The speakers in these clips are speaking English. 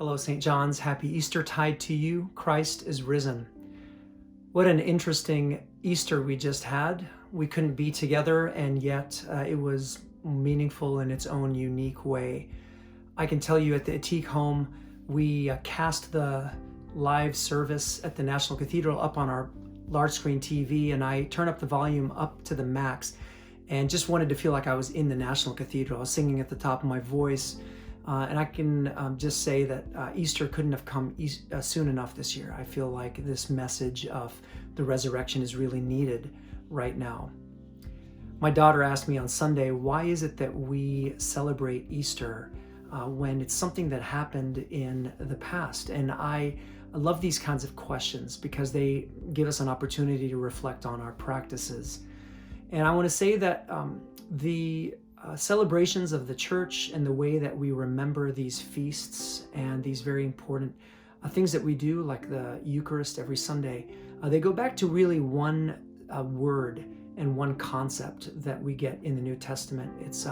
Hello, St. John's. Happy Eastertide to you. Christ is risen. What an interesting Easter we just had. We couldn't be together, and yet it was meaningful in its own unique way. I can tell you at the Atique home, we cast the live service at the National Cathedral up on our large screen TV, and I turned up the volume up to the max and just wanted to feel like I was in the National Cathedral. I was singing at the top of my voice. And I can just say that Easter couldn't have come soon enough this year. I feel like this message of the resurrection is really needed right now. My daughter asked me on Sunday, why is it that we celebrate Easter when it's something that happened in the past? And I love these kinds of questions because they give us an opportunity to reflect on our practices. And I want to say that the celebrations of the church and the way that we remember these feasts and these very important things that we do, like the Eucharist every Sunday, they go back to really one word and one concept that we get in the New Testament. It's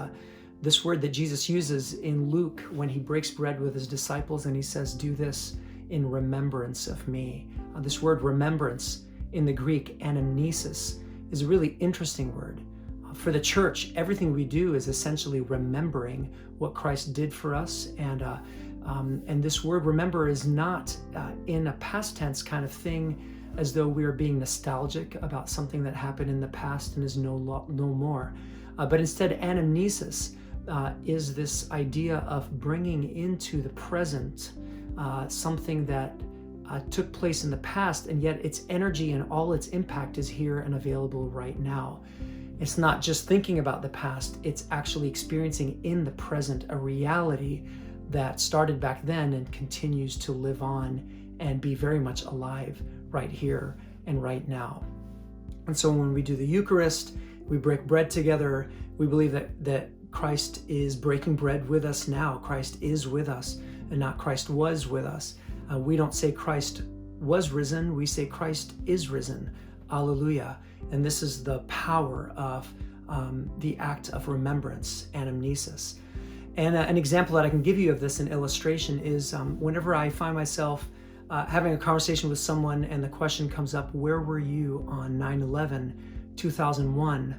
this word that Jesus uses in Luke when he breaks bread with his disciples and he says, "Do this in remembrance of me." This word remembrance in the Greek, anamnesis, is a really interesting word. For the church, everything we do is essentially remembering what Christ did for us, and this word remember is not in a past tense kind of thing, as though we are being nostalgic about something that happened in the past and is no more. But instead, anamnesis is this idea of bringing into the present something that took place in the past, and yet its energy and all its impact is here and available right now. It's not just thinking about the past, it's actually experiencing in the present a reality that started back then and continues to live on and be very much alive right here and right now. And so when we do the Eucharist, we break bread together, we believe that Christ is breaking bread with us now. Christ is with us and not Christ was with us. We don't say Christ was risen, we say Christ is risen. Alleluia. And this is the power of the act of remembrance, anamnesis. And an example that I can give you of this, an illustration, is whenever I find myself having a conversation with someone and the question comes up, where were you on 9/11, 2001?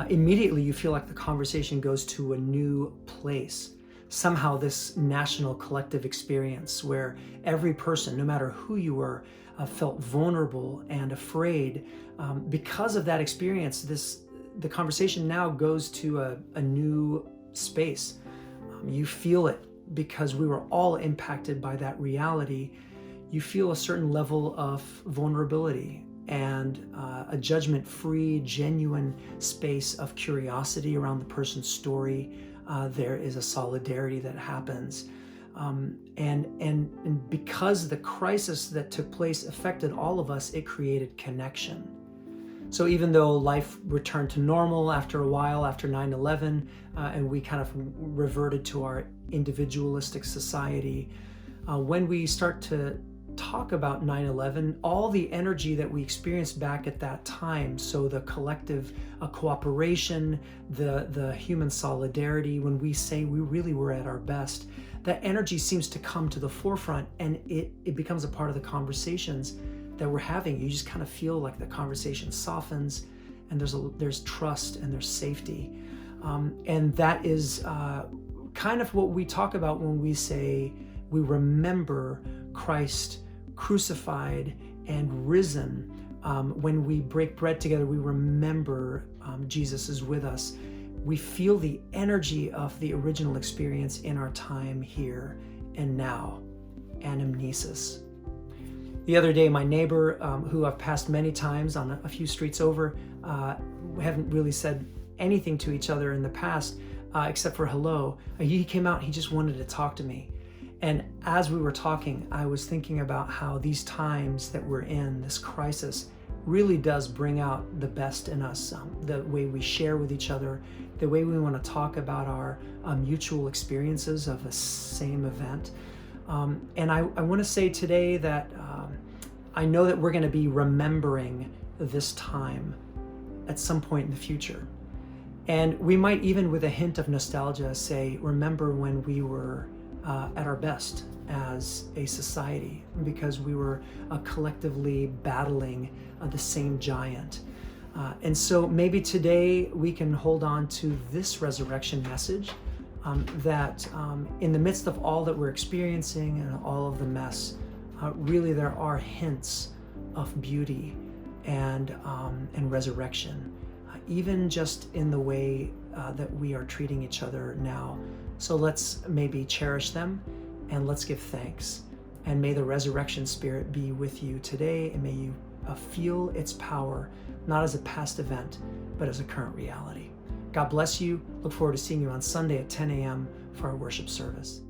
Immediately you feel like the conversation goes to a new place. Somehow this national collective experience where every person, no matter who you were, felt vulnerable and afraid. Because of that experience, the conversation now goes to a new space. You feel it because we were all impacted by that reality. You feel a certain level of vulnerability and a judgment-free, genuine space of curiosity around the person's story. There is a solidarity that happens. And because the crisis that took place affected all of us, it created connection. So even though life returned to normal after a while, after 9/11, and we kind of reverted to our individualistic society, when we start to talk about 9/11, all the energy that we experienced back at that time, so the collective cooperation, the human solidarity, when we say we really were at our best, that energy seems to come to the forefront, and it becomes a part of the conversations that we're having. You just kind of feel like the conversation softens, and there's trust and there's safety. And that is kind of what we talk about when we say we remember Christ crucified and risen. When we break bread together, we remember Jesus is with us. We feel the energy of the original experience in our time here and now. Anamnesis. The other day, my neighbor, who I've passed many times on a few streets over, we haven't really said anything to each other in the past, except for hello. He came out, he just wanted to talk to me. And as we were talking, I was thinking about how these times that we're in, this crisis, really does bring out the best in us, the way we share with each other, the way we want to talk about our mutual experiences of the same event. And I want to say today that I know that we're going to be remembering this time at some point in the future. And we might even, with a hint of nostalgia, say, remember when we were at our best as a society, because we were collectively battling the same giant. And so maybe today we can hold on to this resurrection message, that in the midst of all that we're experiencing and all of the mess, really there are hints of beauty and resurrection, even just in the way that we are treating each other now. So let's maybe cherish them, and let's give thanks. And may the resurrection spirit be with you today, and may you feel its power, not as a past event, but as a current reality. God bless you. Look forward to seeing you on Sunday at 10 a.m. for our worship service.